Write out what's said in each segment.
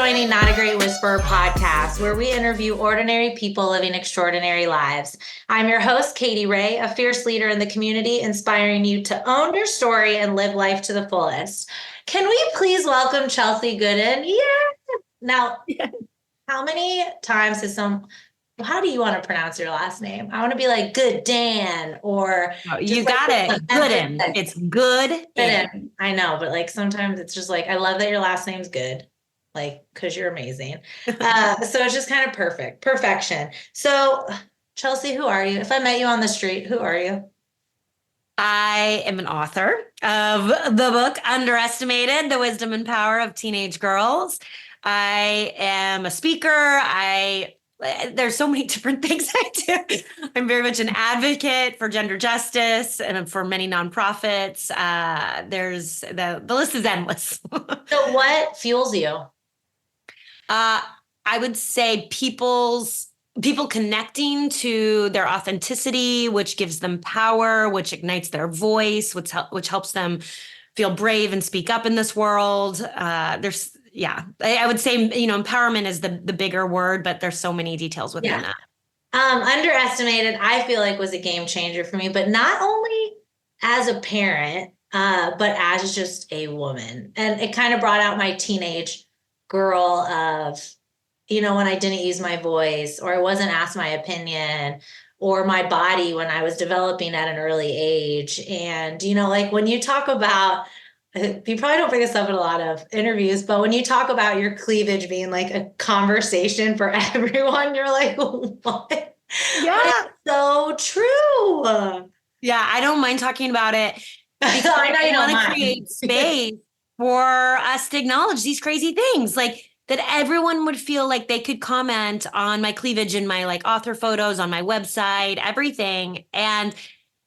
joining Not a Great Whisperer podcast, where we interview ordinary people living extraordinary lives. I'm your host, Katy Rey, a fierce leader in the community, inspiring you to own your story and live life to the fullest. Can we please welcome Chelsey Goodan? Yeah. Now, how many times has how do you want to pronounce your last name? I want to be like Goodan or you got it. Goodan. It's good. I know, but like sometimes it's just like, I love that your last name's good. Like, because you're amazing. So it's just kind of perfection. So Chelsey, who are you? If I met you on the street, who are you? I am an author of the book Underestimated, The Wisdom and Power of Teenage Girls. I am a speaker. There's so many different things I do. I'm very much an advocate for gender justice and for many nonprofits. There's the list is endless. So what fuels you? I would say people connecting to their authenticity, which gives them power, which ignites their voice, which helps them feel brave and speak up in this world. I would say, empowerment is the bigger word, but there's so many details within that. Underestimated, I feel like, was a game changer for me, but not only as a parent, but as just a woman. And it kind of brought out my teenage girl of, when I didn't use my voice or I wasn't asked my opinion or my body when I was developing at an early age. And, like when you talk about, you probably don't bring this up in a lot of interviews, but when you talk about your cleavage being like a conversation for everyone, you're like, what? Yeah. But it's so true. Yeah, I don't mind talking about it because I know you don't want to create space for us to acknowledge these crazy things, like that everyone would feel like they could comment on my cleavage in my like author photos on my website, everything. And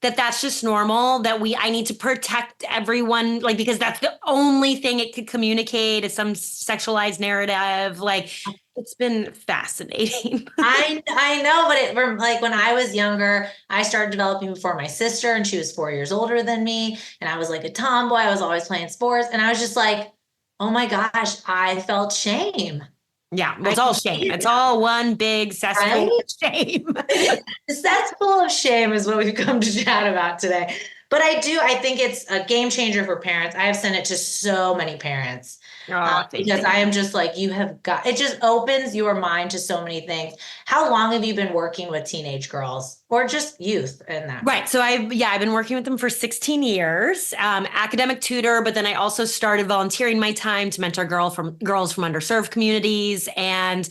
that's just normal, that I need to protect everyone, like, because that's the only thing it could communicate is some sexualized narrative. Like, it's been fascinating. I know, but like when I was younger, I started developing before my sister and she was 4 years older than me. And I was like a tomboy. I was always playing sports. And I was just like, oh my gosh, I felt shame. Yeah, it's all shame. It's all one big cesspool of shame. Cesspool of shame is what we've come to chat about today. But I think it's a game changer for parents. I have sent it to so many parents because I am just like, it just opens your mind to so many things. How long have you been working with teenage girls or just youth in that? Right. So I've been working with them for 16 years, academic tutor, but then I also started volunteering my time to mentor girls from underserved communities. And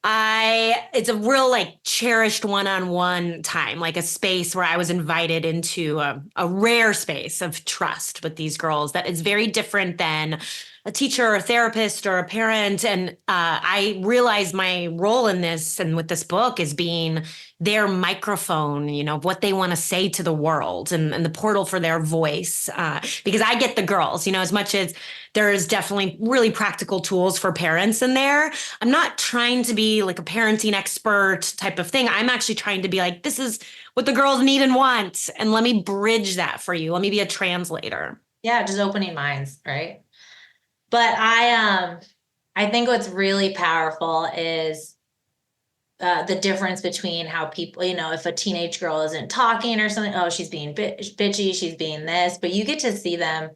it's a real like cherished one-on-one time, like a space where I was invited into a rare space of trust with these girls that is very different than a teacher or a therapist or a parent. And I realized my role in this and with this book is being their microphone, what they want to say to the world and the portal for their voice. Because I get the girls, as much as there's definitely really practical tools for parents in there. I'm not trying to be like a parenting expert type of thing. I'm actually trying to be like, this is what the girls need and want. And let me bridge that for you. Let me be a translator. Yeah, just opening minds, right? But I think what's really powerful is the difference between how people, if a teenage girl isn't talking or something, oh, she's being bitchy, she's being this, but you get to see them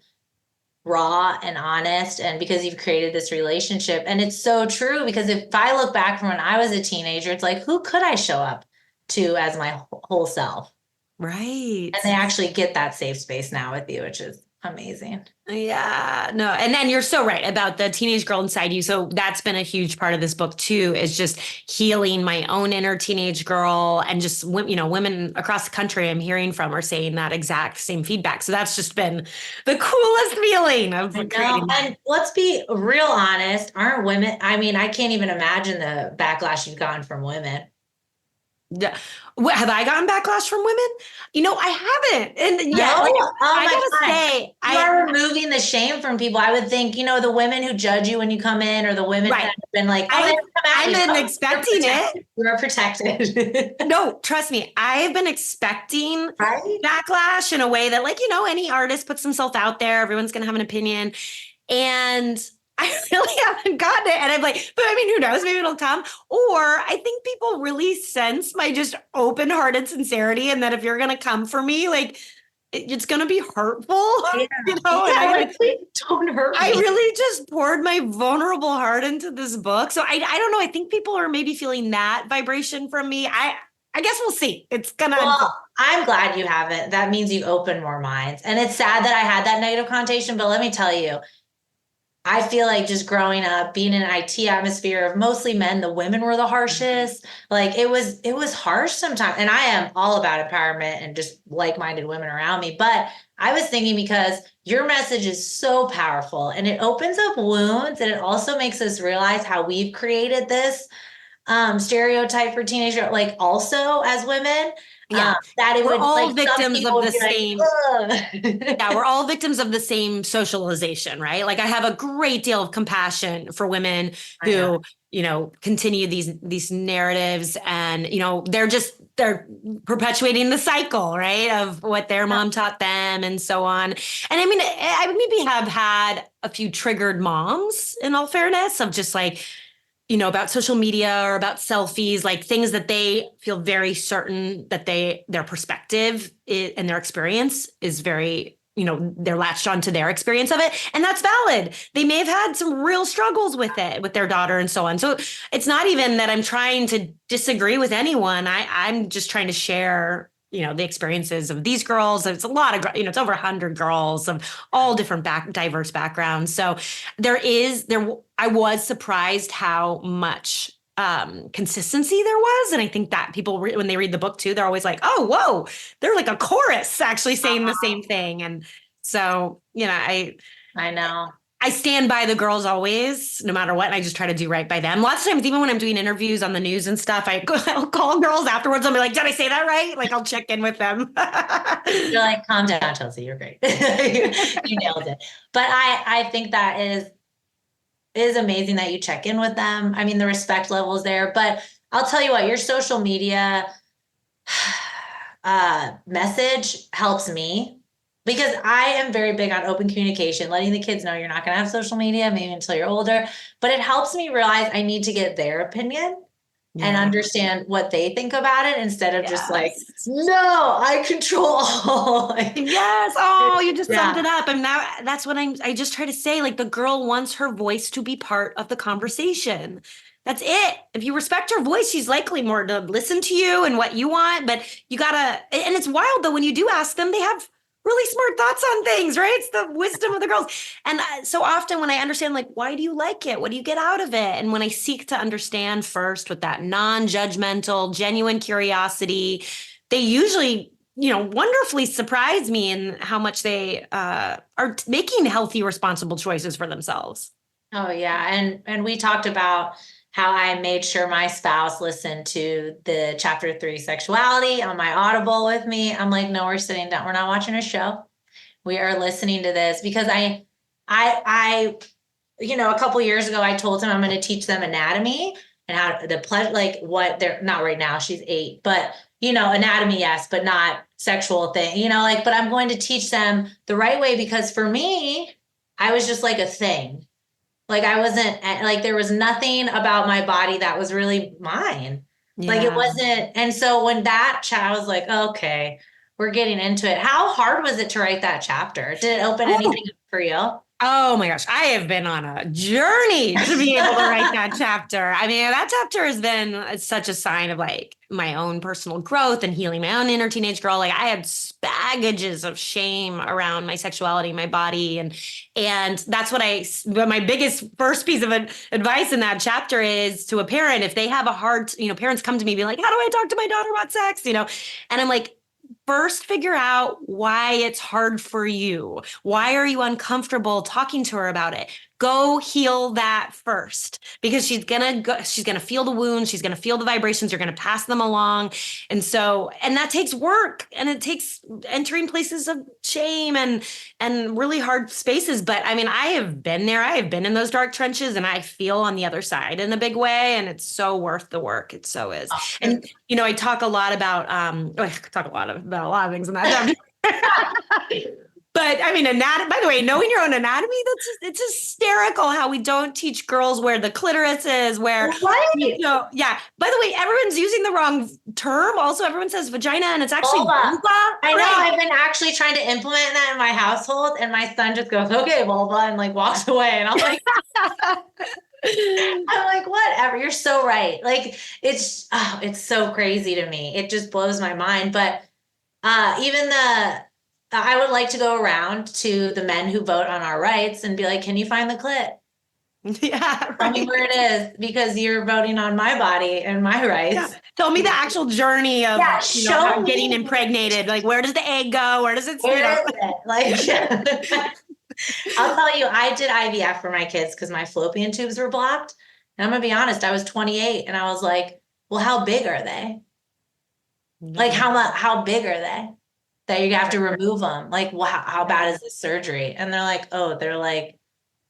raw and honest, and because you've created this relationship. And it's so true, because if I look back from when I was a teenager, it's like, who could I show up to as my whole self? Right. And they actually get that safe space now with you, which is amazing. Yeah, no. And then you're so right about the teenage girl inside you. So that's been a huge part of this book too, is just healing my own inner teenage girl. And just, women across the country I'm hearing from are saying that exact same feedback. So that's just been the coolest feeling of creating that. And let's be real honest, aren't women, I can't even imagine the backlash you've gotten from women. Yeah. Have I gotten backlash from women? I haven't. And yeah, no? I gotta say, you are removing the shame from people. I would think, the women who judge you when you come in, or the women that have been like, I've been expecting it. You're protected. No, trust me. I've been expecting backlash in a way that, like, any artist puts himself out there. Everyone's going to have an opinion. And I really haven't gotten it. And I'm like, but I mean, who knows? Maybe it'll come. Or I think people really sense my just open hearted sincerity. And that if you're going to come for me, like, it's going to be hurtful, Yeah. And Like, please don't hurt I me. really just poured my vulnerable heart into this book. So I don't know. I think people are maybe feeling that vibration from me. I guess we'll see. It's going to unfold. Well, I'm glad you haven't. That means you open more minds. And it's sad that I had that negative connotation, but let me tell you, I feel like just growing up, being in an IT atmosphere of mostly men, the women were the harshest. Like it was harsh sometimes. And I am all about empowerment and just like-minded women around me. But I was thinking because your message is so powerful and it opens up wounds and it also makes us realize how we've created this stereotype for teenager, like also as women. Yeah. That it We're would all like some victims people of would the be like, same. Yeah, we're all victims of the same socialization, right? Like I have a great deal of compassion for women I know. who, continue these narratives and, they're perpetuating the cycle, right? Of what their mom taught them and so on. And I mean, I maybe have had a few triggered moms in all fairness of just like, about social media or about selfies, like things that they feel very certain that their perspective and their experience is very, they're latched onto their experience of it. And that's valid. They may have had some real struggles with it, with their daughter and so on. So it's not even that I'm trying to disagree with anyone. I'm just trying to share the experiences of these girls. It's a lot of, it's over 100 girls of all different diverse backgrounds. So I was surprised how much consistency there was. And I think that people, when they read the book too, they're always like, oh, whoa, they're like a chorus actually saying the same thing. And so, I know. I stand by the girls always, no matter what. And I just try to do right by them. Lots of times, even when I'm doing interviews on the news and stuff, I'll call girls afterwards. I'll be like, did I say that right? Like, I'll check in with them. You're like, calm down, Chelsey. You're great. You nailed it. But I think that is amazing that you check in with them. I mean, the respect level is there. But I'll tell you what, your social media message helps me. Because I am very big on open communication, letting the kids know you're not going to have social media, maybe until you're older. But it helps me realize I need to get their opinion and understand what they think about it instead of just like, no, I control all. Yes. Oh, you just summed it up. And now that's what I just try to say. Like the girl wants her voice to be part of the conversation. That's it. If you respect her voice, she's likely more to listen to you and what you want. But you gotta, and it's wild though, when you do ask them, they have really smart thoughts on things, right? It's the wisdom of the girls. And so often when I understand, like, why do you like it? What do you get out of it? And when I seek to understand first with that non-judgmental, genuine curiosity, they usually, wonderfully surprise me in how much they are making healthy, responsible choices for themselves. Oh yeah. And we talked about how I made sure my spouse listened to the chapter 3 sexuality on my Audible with me. I'm like, no, we're sitting down. We're not watching a show. We are listening to this because I, a couple years ago, I told him I'm going to teach them anatomy and how like what they're not right now. She's 8, but anatomy, yes, but not sexual thing, but I'm going to teach them the right way because for me, I was just like a thing. Like I wasn't like, there was nothing about my body that was really mine. Yeah. Like it wasn't. And so when that I was like, okay, we're getting into it. How hard was it to write that chapter? Did it open anything for you? Oh my gosh, I have been on a journey to be able to write that chapter. I mean, that chapter has been such a sign of like my own personal growth and healing my own inner teenage girl. Like I had baggages of shame around my sexuality, my body. And that's what my biggest first piece of advice in that chapter is to a parent, if they have a hard, parents come to me being like, how do I talk to my daughter about sex? And I'm like, first, figure out why it's hard for you. Why are you uncomfortable talking to her about it? Go heal that first because she's going to feel the wounds. She's going to feel the vibrations. You're going to pass them along. And that takes work and it takes entering places of shame and really hard spaces. But I mean, I have been there. I have been in those dark trenches and I feel on the other side in a big way. And it's so worth the work. It so is. And, I talk a lot about, a lot of things in that. But I mean, anatomy, by the way, knowing your own anatomy, it's hysterical how we don't teach girls where the clitoris is, where, Right. yeah. By the way, everyone's using the wrong term. Also, everyone says vagina and it's actually Vulva. vulva. I know. Right. I've been actually trying to implement that in my household, and my son just goes, "Okay, vulva," and like walks away. And I'm like, whatever. You're so right. Like it's so crazy to me. It just blows my mind. But even I would like to go around to the men who vote on our rights and be like, can you find the clit? Yeah, Tell me right. where it is because you're voting on my body and my Yeah. rights. Tell me the actual journey of, Yeah, how show getting me impregnated. Like, where does the egg go? Where does it, where is it? Like, I'll tell you, I did IVF for my kids because my fallopian tubes were blocked. And I'm gonna be honest, I was 28 and I was like, well, how big are they? Like, how big are they? That you have to remove them. Like, wow, how bad is this surgery? And they're like, oh, they're like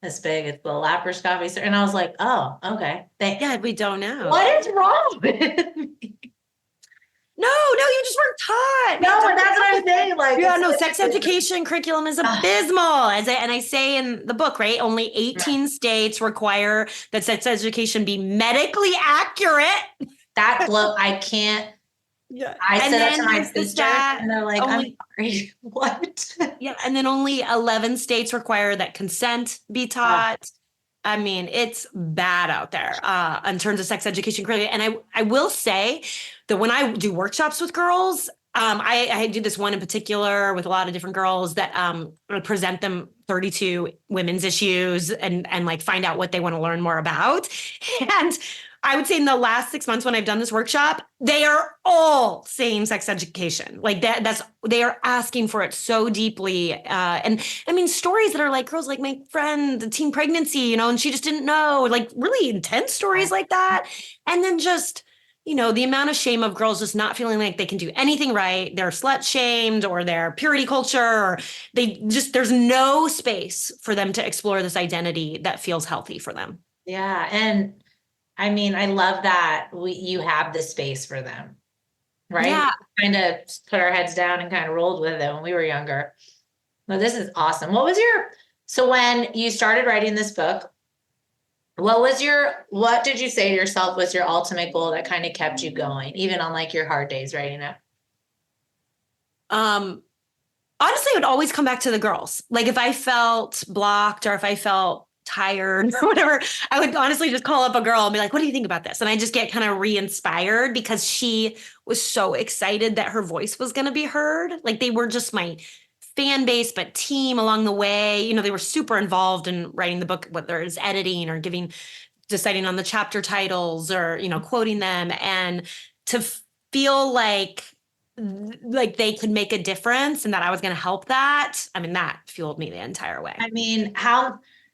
this big. It's the laparoscopy. And I was like, oh, okay. Yeah, we don't know. What is wrong with me? No, you just weren't taught. No, but that's what I'm saying. Like, Yeah, no, sex education curriculum is abysmal. And I say in the book, right? Only 18 states require that sex education be medically accurate. I can't. Yeah. I And said that then to my there's the sister, stat, and they're like, only, I'm sorry. What? yeah, and then only 11 states require that consent be taught. I mean, it's bad out there in terms of sex education curriculum. And I will say that when I do workshops with girls, I do this one in particular with a lot of different girls that I present them 32 women's issues and like find out what they want to learn more about. And I would say in the last 6 months when I've done this workshop, they are all saying sex education. Like they are asking for it so deeply. And I mean, stories that are like girls like my friend, the teen pregnancy, and she just didn't know, like really intense stories like that. And then just, the amount of shame of girls just not feeling like they can do anything right. They're slut shamed or they're purity culture, or there's no space for them to explore this identity that feels healthy for them. Yeah. And I mean, I love that you have the space for them, right? Yeah. We kind of put our heads down and kind of rolled with it when we were younger. Well, this is awesome. So when you started writing this book, what did you say to yourself was your ultimate goal that kind of kept you going, even on like your hard days writing it? Honestly, it would always come back to the girls. Like if I felt blocked or if I felt tired or whatever, I would honestly just call up a girl and be like, what do you think about this? And I just get kind of re-inspired because she was so excited that her voice was going to be heard. Like they were just my fan base, but team along the way. They were super involved in writing the book, whether it's editing or deciding on the chapter titles or, quoting them. And to feel like they could make a difference and that I was going to help that. I mean, that fueled me the entire way. I mean,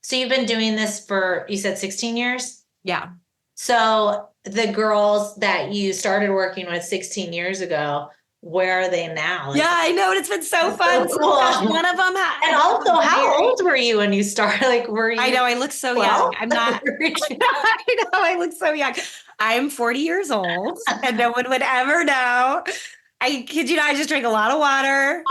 so you've been doing this for, you said 16 years? Yeah. So the girls that you started working with 16 years ago, where are they now? Yeah, I know. And it's been so fun. So cool. One of them and also, how old were you when you started? Like, were you? I know. I look so young. I'm not. I know. I look so young. I'm 40 years old and no one would ever know. I kid you not, I just drink a lot of water.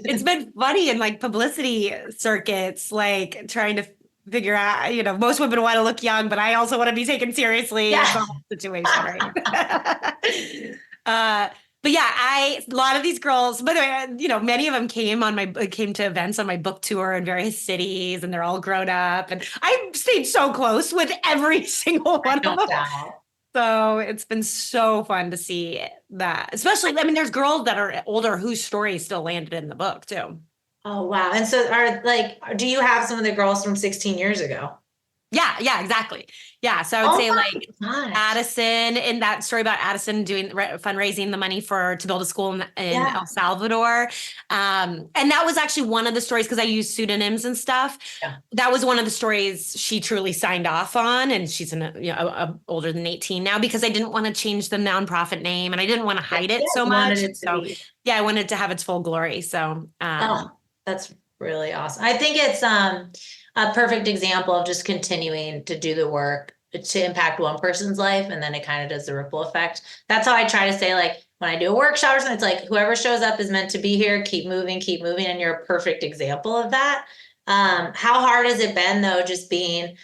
It's been funny in like publicity circuits, like trying to figure out, most women want to look young, but I also want to be taken seriously. Yeah. It's a whole situation, right? But yeah, a lot of these girls, by the way, many of them came to events on my book tour in various cities, and they're all grown up, and I stayed so close with every single one of them. So it's been so fun to see that, especially, I mean, there's girls that are older whose stories still landed in the book too. Oh, wow. And so do you have some of the girls from 16 years ago? Yeah, exactly. Yeah. So I would say like Addison, in that story about Addison doing fundraising the money to build a school in El Salvador. And that was actually one of the stories, because I use pseudonyms and stuff. Yeah. That was one of the stories she truly signed off on. And she's older than 18 now, because I didn't want to change the nonprofit name and I didn't want to hide it so much. So I wanted to have its full glory. So that's really awesome. I think it's a perfect example of just continuing to do the work to impact one person's life, and then it kind of does the ripple effect. That's how I try to say, like, when I do a workshop or something, it's like whoever shows up is meant to be here, keep moving, and you're a perfect example of that. How hard has it been though, just being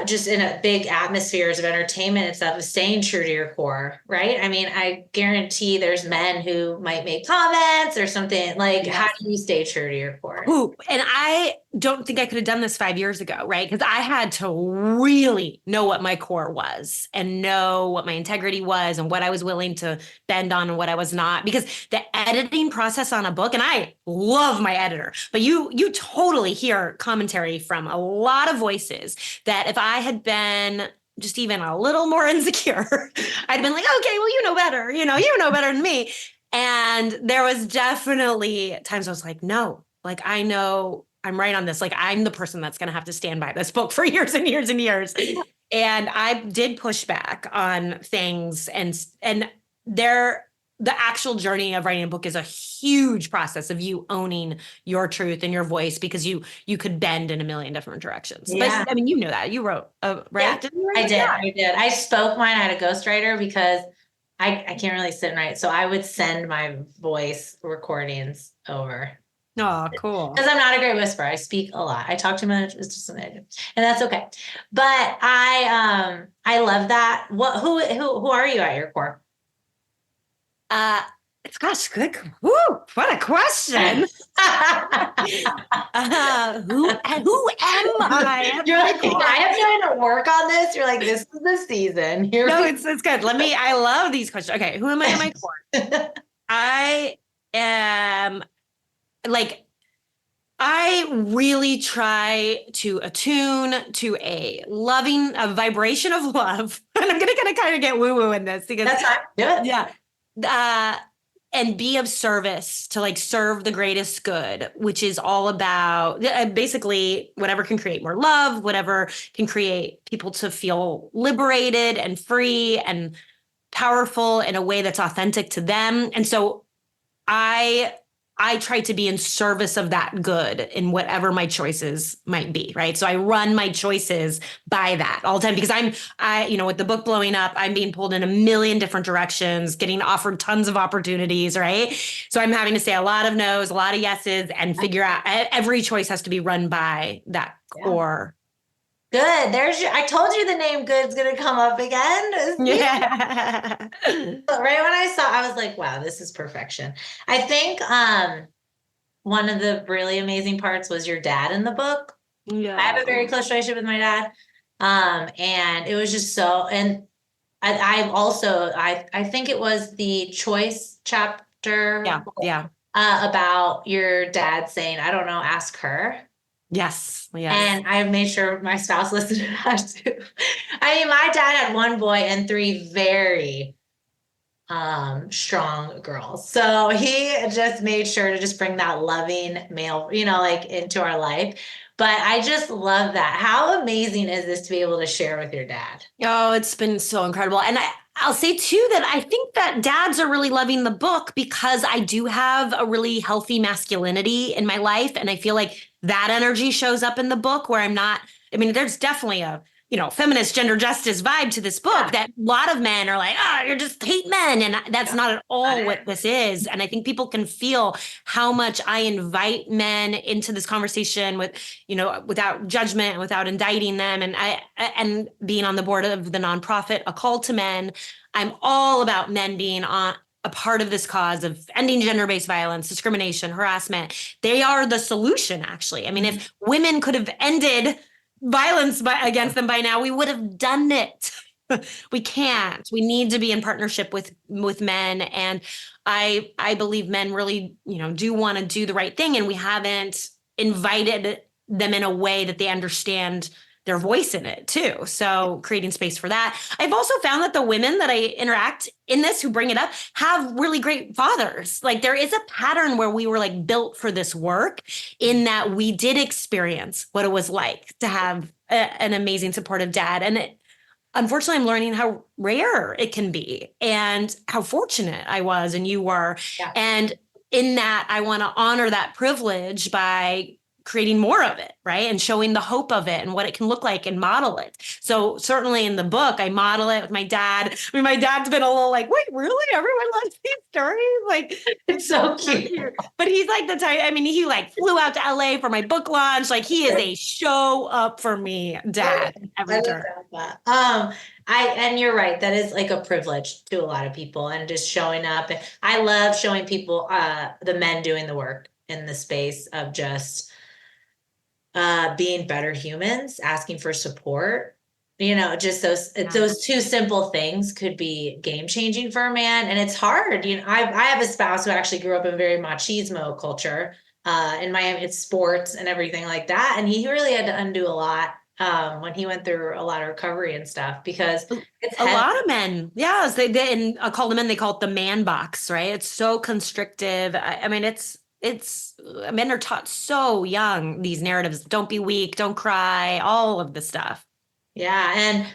just in a big atmospheres of entertainment and stuff, of staying true to your core, right? I mean, I guarantee there's men who might make comments or something. Like, Yes. how do you stay true to your core? Ooh, and I don't think I could have done this 5 years ago, right? Because I had to really know what my core was and know what my integrity was and what I was willing to bend on and what I was not. Because the editing process on a book, and I love my editor, but you totally hear commentary from a lot of voices that if I had been just even a little more insecure, I'd been like, okay, well, you know better, you know better than me. And there was definitely times I was like, no, like, I know I'm right on this. Like, I'm the person that's going to have to stand by this book for years and years and years. And I did push back on things, and the actual journey of writing a book is a huge process of you owning your truth and your voice, because you could bend in a million different directions. Yeah. But I mean, you know that you wrote, right? Yeah, Didn't you write? I did. I spoke mine. I had a ghostwriter because I can't really sit and write. So I would send my voice recordings over. Oh, cool. Because I'm not a great whisperer. I speak a lot. I talk too much. It's just something I do. And that's okay. But I love that. Who are you at your core? It's gosh, good. Woo, what a question. Who am I? You're like, I have time to work on this. You're like, this is the season. No, it's good. I love these questions. Okay, who am I at my core? I am like, I really try to attune to a vibration of love. And I'm gonna kind of get woo-woo in this because that's fine. Do it. Yeah. And be of service to like serve the greatest good, which is all about basically whatever can create more love, whatever can create people to feel liberated and free and powerful in a way that's authentic to them. And so I try to be in service of that good in whatever my choices might be, right? So I run my choices by that all the time, because with the book blowing up, I'm being pulled in a million different directions, getting offered tons of opportunities, right? So I'm having to say a lot of no's, a lot of yeses, and figure out every choice has to be run by that core. Good. I told you the name good's going to come up again. Yeah. Right when I was like, wow, this is perfection. I think one of the really amazing parts was your dad in the book. Yeah. I have a very close relationship with my dad. And it was just so, and I think it was the choice chapter. Yeah. About your dad saying, I don't know, ask her. Yes. And I made sure my spouse listened to that too. I mean, my dad had one boy and three very strong girls. So he just made sure to just bring that loving male, like into our life. But I just love that. How amazing is this to be able to share with your dad? Oh, it's been so incredible. And I'll say too that I think that dads are really loving the book because I do have a really healthy masculinity in my life. And I feel like that energy shows up in the book where there's definitely a, feminist gender justice vibe to this book that a lot of men are like, you're just hate men. And that's not at all what this is. And I think people can feel how much I invite men into this conversation without judgment and without indicting them. And being on the board of the nonprofit, A Call to Men, I'm all about men being a part of this cause of ending gender-based violence, discrimination, harassment. They are the solution, actually. I mean, if women could have ended violence against them by now, we would have done it. We can't. We need to be in partnership with men. And I believe men really, do want to do the right thing. And we haven't invited them in a way that they understand their voice in it too. So creating space for that. I've also found that the women that I interact in this who bring it up have really great fathers. Like there is a pattern where we were like built for this work in that we did experience what it was like to have an amazing supportive dad. And unfortunately, I'm learning how rare it can be and how fortunate I was and you were. Yeah. And in that, I want to honor that privilege by creating more of it, right? And showing the hope of it and what it can look like and model it. So certainly in the book, I model it with my dad. I mean, my dad's been a little like, wait, really? Everyone loves these stories? Like, It's so cute. but he's like the type, I mean, he like flew out to LA for my book launch. Like he is a show up for me, dad, every turn. That. And you're right. That is like a privilege to a lot of people, and just showing up. And I love showing people, the men doing the work in the space of just being better humans, asking for support. Just those two simple things could be game changing for a man. And it's hard. I have a spouse who actually grew up in very machismo culture. In Miami, it's sports and everything like that. And he really had to undo a lot when he went through a lot of recovery and stuff, because it's a lot of men. Yes, they and I call them men. They call it the man box, right? It's so constrictive. I mean, it's men are taught so young these narratives. Don't be weak. Don't cry. All of the stuff. Yeah, and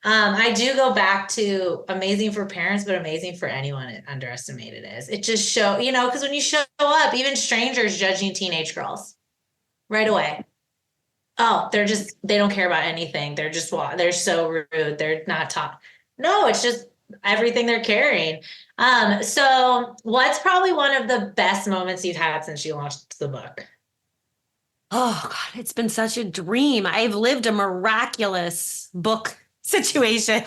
I do go back to amazing for parents, but amazing for anyone it underestimated is. It just because when you show up, even strangers judging teenage girls right away. Oh, they don't care about anything. They're so rude. They're not taught. No, it's just everything they're carrying. So what's probably one of the best moments you've had since you launched the book? Oh God, it's been such a dream. I've lived a miraculous book situation,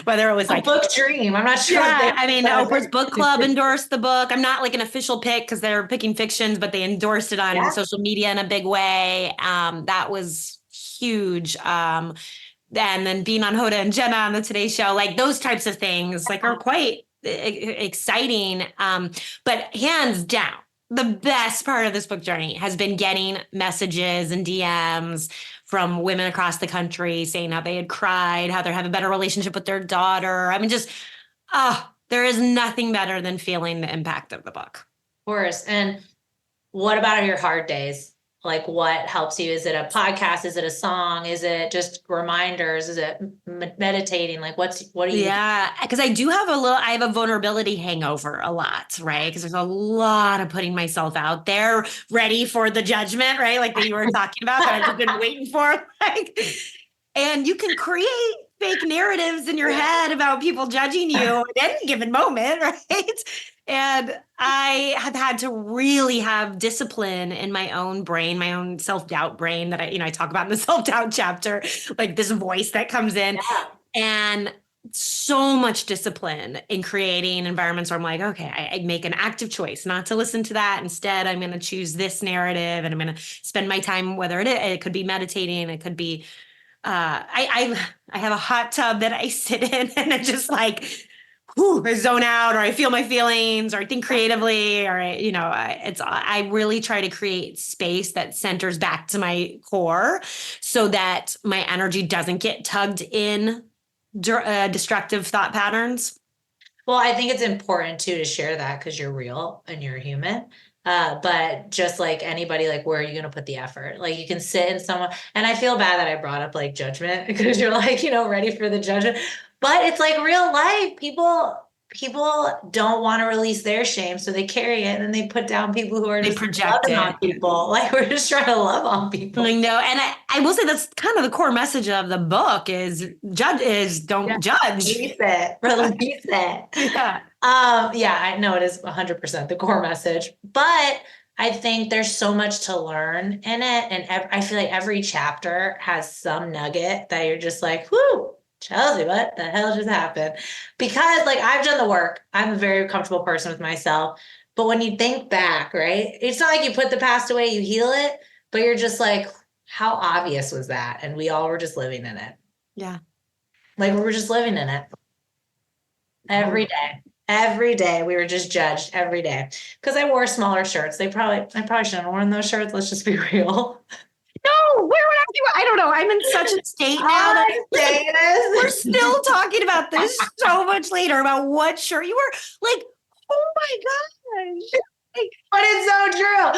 whether it was like book dream. I'm not sure. Yeah, I mean, Oprah's book club endorsed the book. I'm not like an official pick because they're picking fictions, but they endorsed it on social media in a big way. That was huge. And then being on Hoda and Jenna on the Today Show, like those types of things, like are quite exciting. But hands down, the best part of this book journey has been getting messages and DMs from women across the country saying how they had cried, how they have a better relationship with their daughter. I mean, there is nothing better than feeling the impact of the book. Of course. And what about your hard days? Like, what helps you? Is it a podcast? Is it a song? Is it just reminders? Is it meditating? Like, what do you? Yeah, because I have a vulnerability hangover a lot, right? Because there's a lot of putting myself out there, ready for the judgment, right? Like that you were talking about that I've just been waiting for. And you can create fake narratives in your head about people judging you at any given moment, right? And I have had to really have discipline in my own brain, my own self-doubt brain that I talk about in the self-doubt chapter, like this voice that comes in. Yeah. And so much discipline in creating environments where I'm like, okay, I make an active choice not to listen to that. Instead, I'm going to choose this narrative, and I'm going to spend my time, whether it could be meditating, it could be, I have a hot tub that I sit in, and it's just like, I zone out, or I feel my feelings, or I think creatively, or I really try to create space that centers back to my core, so that my energy doesn't get tugged in destructive thought patterns. Well, I think it's important too to share that, because you're real and you're human. But just like anybody, like, where are you going to put the effort? Like, you can sit in someone, and I feel bad that I brought up like judgment, because you're like, ready for the judgment, but it's like real life. People don't want to release their shame, so they carry it, and then they put down people who are just loving on people. Like, we're just trying to love on people. I know, and I will say that's kind of the core message of the book don't judge. Release it. Yeah. I know it is 100% the core message, but I think there's so much to learn in it, and I feel like every chapter has some nugget that you're just like, whoo, Chelsey, what the hell just happened? Because like, I've done the work. I'm a very comfortable person with myself. But when you think back, right, it's not like you put the past away, you heal it, but you're just like, how obvious was that? And we all were just living in it. Yeah. Like, we were just living in it every day. Every day we were just judged every day. Because I wore smaller shirts. I probably shouldn't have worn those shirts. Let's just be real. No, where would I be? I don't know. I'm in such a state now. We're still talking about this so much later, about what shirt you were like. Oh my gosh. But it's so true,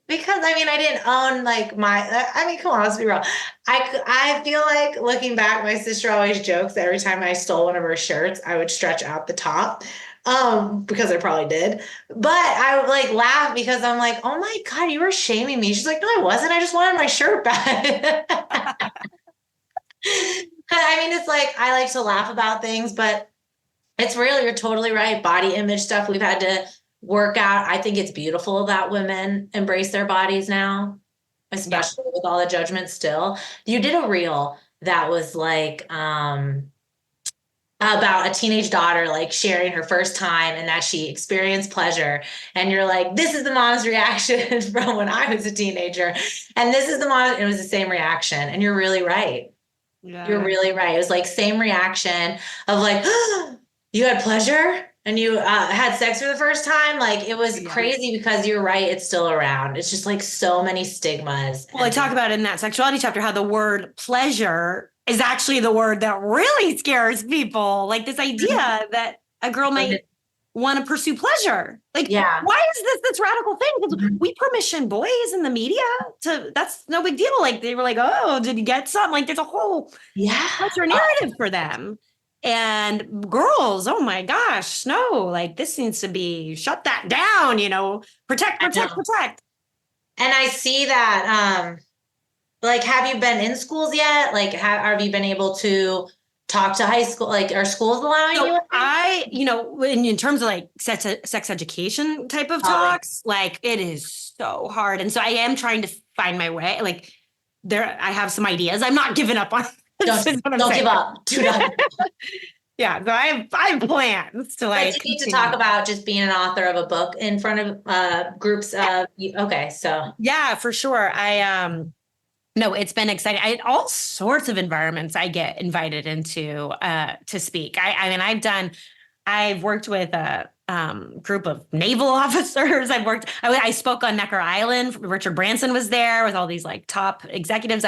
because I mean, I didn't own like come on, let's be real. I feel like, looking back, my sister always jokes that every time I stole one of her shirts, I would stretch out the top. because I probably did. But I like laugh because I'm like, oh my God, you were shaming me. She's like, no, I wasn't. I just wanted my shirt back. I mean, it's like I like to laugh about things, but it's real. You're totally right. Body image stuff we've had to work out. I think it's beautiful that women embrace their bodies now, Yeah. especially with all the judgment still. You did a reel that was like about a teenage daughter like sharing her first time and that she experienced pleasure. And you're like, this is the mom's reaction from when I was a teenager. And this is the mom, it was the same reaction. And you're really right. You're Yeah. really right. It was like same reaction of like, oh, you had pleasure and you had sex for the first time. Like it was Yeah. crazy because you're right. It's still around. It's just like so many stigmas. Well, I talk about in that sexuality chapter how the word pleasure is actually the word that really scares people. Like this idea that a girl might want to pursue pleasure. Like, yeah. why is this radical thing? Because we permission boys in the media that's no big deal. Like they were like, oh, did you get something? Like there's a whole Yeah. pleasure narrative for them. And girls, oh my gosh, no, like this needs to be shut that down, protect, protect. And I see that, like, have you been in schools yet? Like, have you been able to talk to high school? Like, are schools allowing So you? in terms of like sex education type of talks, like it is so hard. And so I am trying to find my way. Like I have some ideas. I'm not giving up on Don't give up. Do not. Yeah, so I have plans to like. But you need to talk about just being an author of a book in front of groups of. Okay, so yeah, for sure. No, it's been exciting. All sorts of environments I get invited into to speak. I mean, I've worked with a group of naval officers. I spoke on Necker Island. Richard Branson was there with all these like top executives.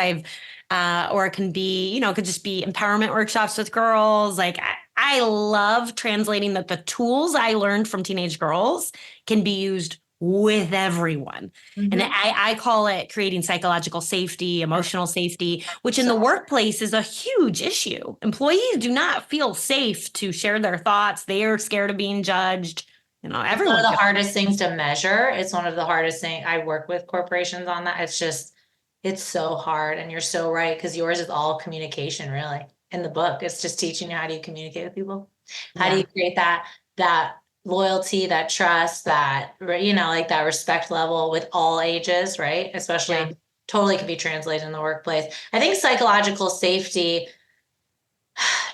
Or it can be, it could just be empowerment workshops with girls. Like I love translating that the tools I learned from teenage girls can be used with everyone. And I call it creating psychological safety, emotional safety, which in the workplace is a huge issue. Employees do not feel safe to share their thoughts. They are scared of being judged. Everyone. It's one of the hardest things to measure. It's one of the hardest things. I work with corporations on that. It's so hard. And you're so right. Because yours is all communication, really. In the book, it's just teaching you how do you communicate with people? How do you create that loyalty, that trust, that, like that respect level with all ages, right? Especially totally can be translated in the workplace. I think psychological safety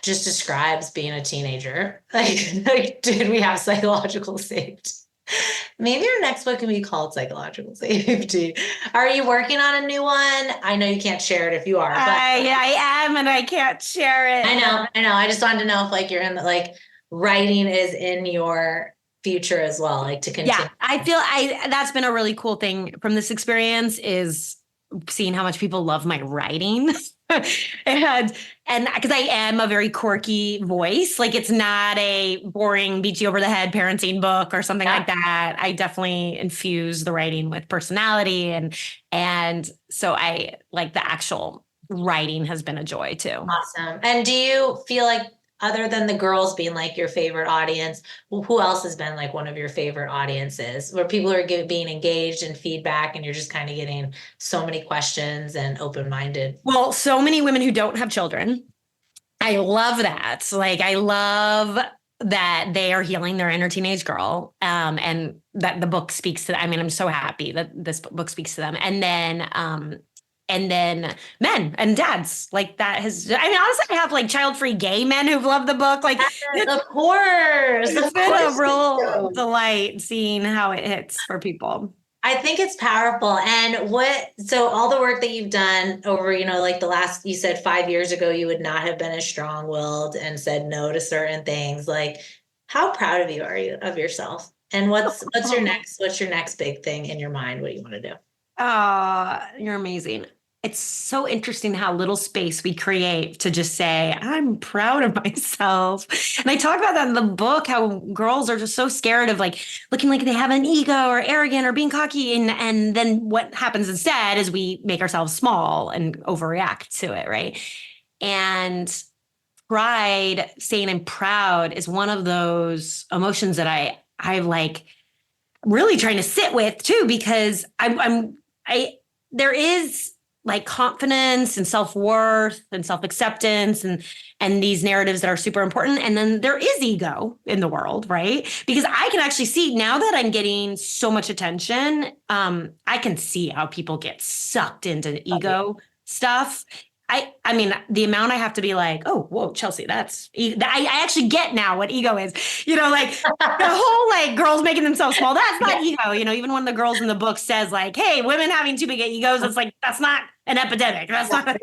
just describes being a teenager. Like, did we have psychological safety? Maybe our next book can be called Psychological Safety. Are you working on a new one? I know you can't share it if you are. But I am, and I can't share it. I know. I just wanted to know if like you're in the like writing is in your future as well, like to continue. Yeah, I feel that's been a really cool thing from this experience is seeing how much people love my writing. and because I am a very quirky voice, like it's not a boring beat you over the head parenting book or something like that. I definitely infuse the writing with personality and so I like the actual writing has been a joy too. Awesome. And do you feel like other than the girls being like your favorite audience, who else has been like one of your favorite audiences where people are being engaged in feedback and you're just kind of getting so many questions and open-minded? Well, so many women who don't have children. I love that. Like, I love that they are healing their inner teenage girl. And that the book speaks to them. I mean, I'm so happy that this book speaks to them. And then men and dads like that honestly, I have like child-free gay men who've loved the book. Like, of course, it's been a real delight seeing how it hits for people. I think it's powerful. And so all the work that you've done over, like the last, you said 5 years ago, you would not have been as strong-willed and said no to certain things. Like, how proud of you are you of yourself? And what's your next big thing in your mind? What do you want to do? You're amazing. It's so interesting how little space we create to just say, I'm proud of myself. And I talk about that in the book, how girls are just so scared of like looking like they have an ego or arrogant or being cocky. And then what happens instead is we make ourselves small and overreact to it. Right. And pride, saying I'm proud is one of those emotions that I like really trying to sit with too, because there is like confidence and self-worth and self-acceptance and these narratives that are super important. And then there is ego in the world, right? Because I can actually see now that I'm getting so much attention, I can see how people get sucked into ego stuff. I mean, the amount I have to be like, oh, whoa, Chelsey, I actually get now what ego is, like the whole like girls making themselves small. That's not ego. Even when the girls in the book says like, hey, women having too big egos, it's like, that's not an epidemic. That's not,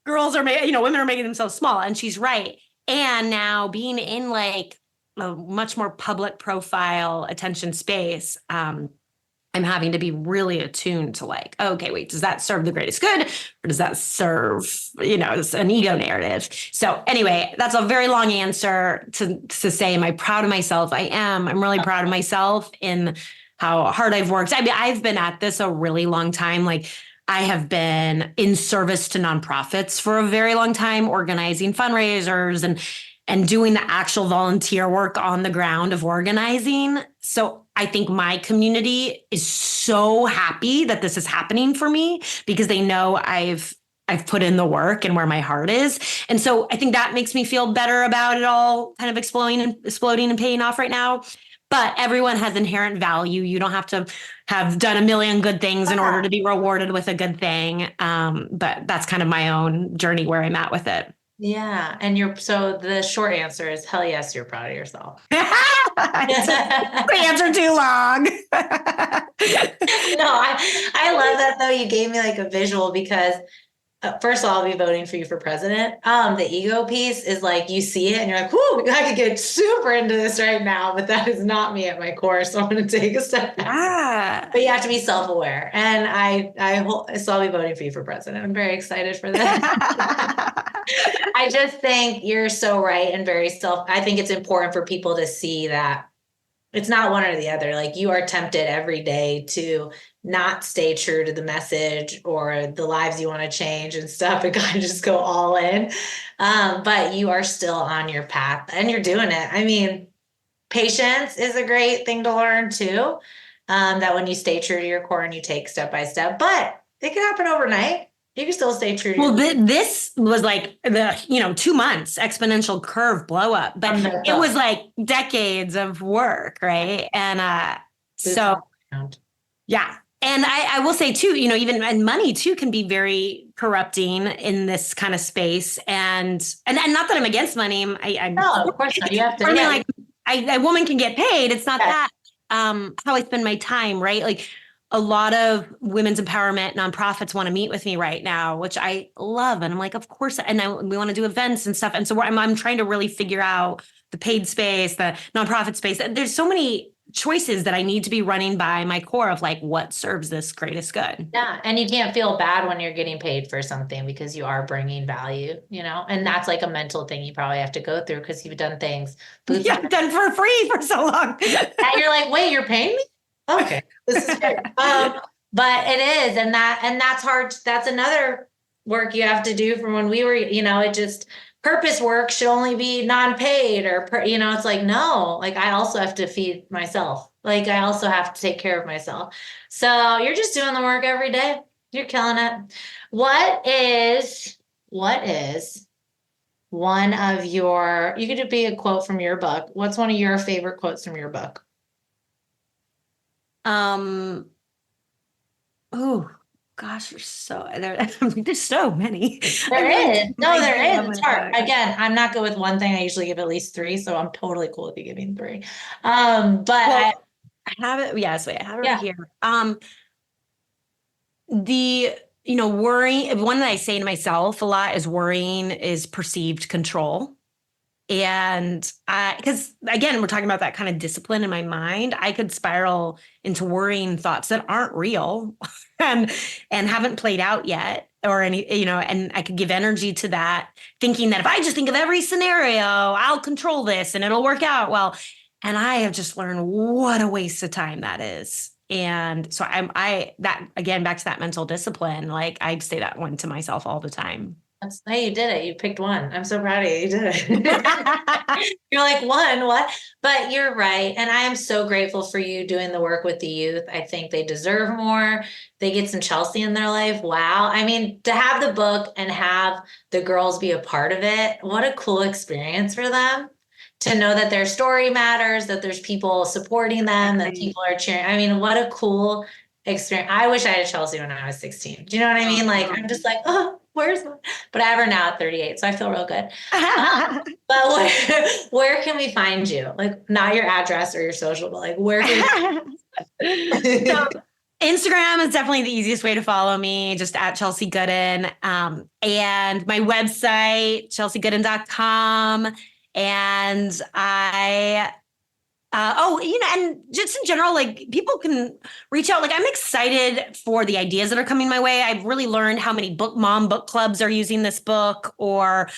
girls are, women are making themselves small. And she's right. And now being in like a much more public profile attention space, I'm having to be really attuned to like, okay, wait, does that serve the greatest good? Or does that serve, an ego narrative? So anyway, that's a very long answer to say, am I proud of myself? I am. I'm really proud of myself in how hard I've worked. I mean, I've been at this a really long time. Like I have been in service to nonprofits for a very long time, organizing fundraisers and doing the actual volunteer work on the ground of organizing. So I think my community is so happy that this is happening for me because they know I've put in the work and where my heart is. And so I think that makes me feel better about it all kind of exploding and paying off right now. But everyone has inherent value. You don't have to have done a million good things in order to be rewarded with a good thing. But that's kind of my own journey where I'm at with it. Yeah. And so the short answer is hell yes, you're proud of yourself. The answer too long. No, I love that though. You gave me like a visual because first of all, I'll be voting for you for president. The ego piece is like, you see it and you're like, whoo, I could get super into this right now, but that is not me at my core. So I'm going to take a step back. But you have to be self-aware. And so I'll be voting for you for president. I'm very excited for that. I just think you're so right and I think it's important for people to see that it's not one or the other. Like you are tempted every day to not stay true to the message or the lives you want to change and stuff and kind of just go all in. But you are still on your path and you're doing it. I mean, patience is a great thing to learn too. That when you stay true to your core and you take step by step, but it can happen overnight. You can still stay true to this was like the 2 months exponential curve blow up, but it was like decades of work, right? And so yeah. And I will say too, even and money too can be very corrupting in this kind of space. And not that I'm against money. No, of course not. You have to. Like a woman can get paid. It's not that how I spend my time, right? Like a lot of women's empowerment nonprofits want to meet with me right now, which I love. And I'm like, of course. And we want to do events and stuff. And so I'm trying to really figure out the paid space, the nonprofit space. There's so many choices that I need to be running by my core of like what serves this greatest good. Yeah. And you can't feel bad when you're getting paid for something because you are bringing value, and that's like a mental thing you probably have to go through because you've done things. I've done for free for so long. And you're like, wait, you're paying me? Okay. This is good. But it is. And that's hard. That's another work you have to do from when we were, it just purpose work should only be non-paid or, it's like, no, like I also have to feed myself. Like I also have to take care of myself. So you're just doing the work every day. You're killing it. What is one of you could be a quote from your book. What's one of your favorite quotes from your book? Oh gosh, there's so many. There is. It's hard. Again, I'm not good with one thing. I usually give at least 3, so I'm totally cool if you give me 3. But I have it. Yes, wait, I have it here. Worrying. One that I say to myself a lot is worrying is perceived control. And because again, we're talking about that kind of discipline in my mind, I could spiral into worrying thoughts that aren't real and haven't played out yet or any, and I could give energy to that thinking that if I just think of every scenario, I'll control this and it'll work out well. And I have just learned what a waste of time that is. And so that again, back to that mental discipline, like I say that one to myself all the time. Hey, you did it. You picked one. I'm so proud of you. You did it. You're like, one, what? But you're right. And I am so grateful for you doing the work with the youth. I think they deserve more. They get some Chelsey in their life. Wow. I mean, to have the book and have the girls be a part of it, what a cool experience for them. To know that their story matters, that there's people supporting them, that people are cheering. I mean, what a cool experience. I wish I had Chelsey when I was 16. Do you know what I mean? Like, I'm just like, oh, where's my, but I have her now at 38, so I feel real good. But where can we find you? Like, not your address or your social, but like, where can we So Instagram is definitely the easiest way to follow me, just at Chelsey Goodan. And my website, chelseygoodan.com. And and just in general, like people can reach out. Like I'm excited for the ideas that are coming my way. I've really learned how many book clubs are using this book, or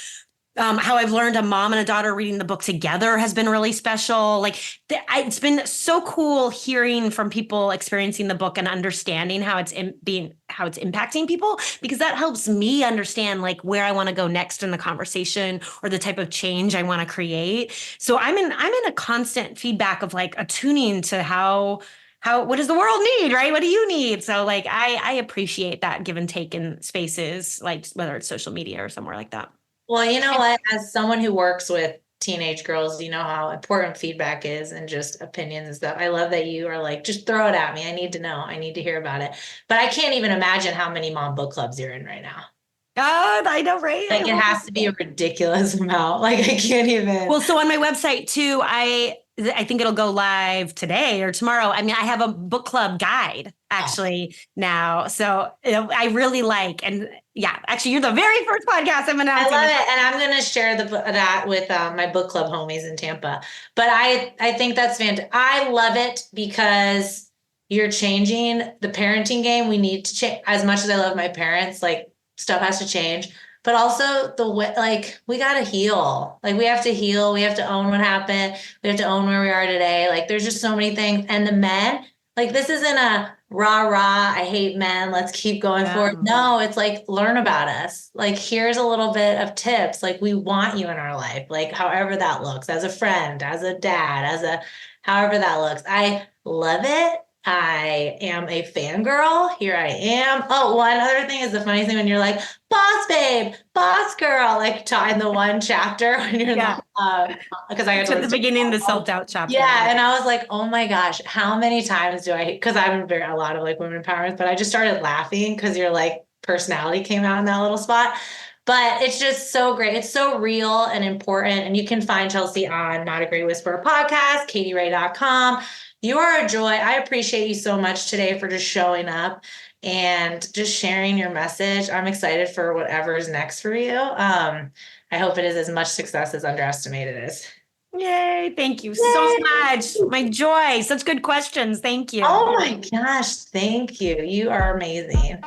how I've learned a mom and a daughter reading the book together has been really special. Like it's been so cool hearing from people experiencing the book and understanding how it's impacting people, because that helps me understand like where I want to go next in the conversation or the type of change I want to create. So I'm in a constant feedback of like attuning to how what does the world need, right? What do you need? So like I appreciate that give and take in spaces, like whether it's social media or somewhere like that. Well, you know what? As someone who works with teenage girls, you know how important feedback is and just opinions and stuff. I love that you are like, just throw it at me. I need to know. I need to hear about it. But I can't even imagine how many mom book clubs you're in right now. Oh, I know, right? Like it has to be a ridiculous amount. Like I can't even. Well, so on my website too, I think it'll go live today or tomorrow. I mean, I have a book club guide actually now. So I really like, and yeah, actually you're the very first podcast I'm announcing. I love it. And I'm going to share that with my book club homies in Tampa. But I think that's fantastic. I love it because you're changing the parenting game. We need to change. As much as I love my parents, like stuff has to change. But also the way, like we got to heal. Like we have to heal. We have to own what happened. We have to own where we are today. Like there's just so many things. And the men, like this isn't a rah rah, I hate men, let's keep going forward. No, it's like learn about us. Like here's a little bit of tips. Like we want you in our life. Like however that looks, as a friend, as a dad, as a however that looks. I love it. I am a fangirl. Here I am. Oh, one other thing is the funny thing when you're like, boss babe, boss girl, like in the one chapter when you're because I got to at the beginning, the self-doubt chapter. Yeah. And I was like, oh my gosh, how many times do I, because I'm a lot of like women empowerment, but I just started laughing because your like personality came out in that little spot. But it's just so great. It's so real and important. And you can find Chelsey on Not a Great Whisperer podcast, katyray.com. You are a joy. I appreciate you so much today for just showing up and just sharing your message. I'm excited for whatever is next for you. I hope it is as much success as Underestimated is. Yay. Thank you so much. My joy. Such good questions. Thank you. Oh my gosh. Thank you. You are amazing.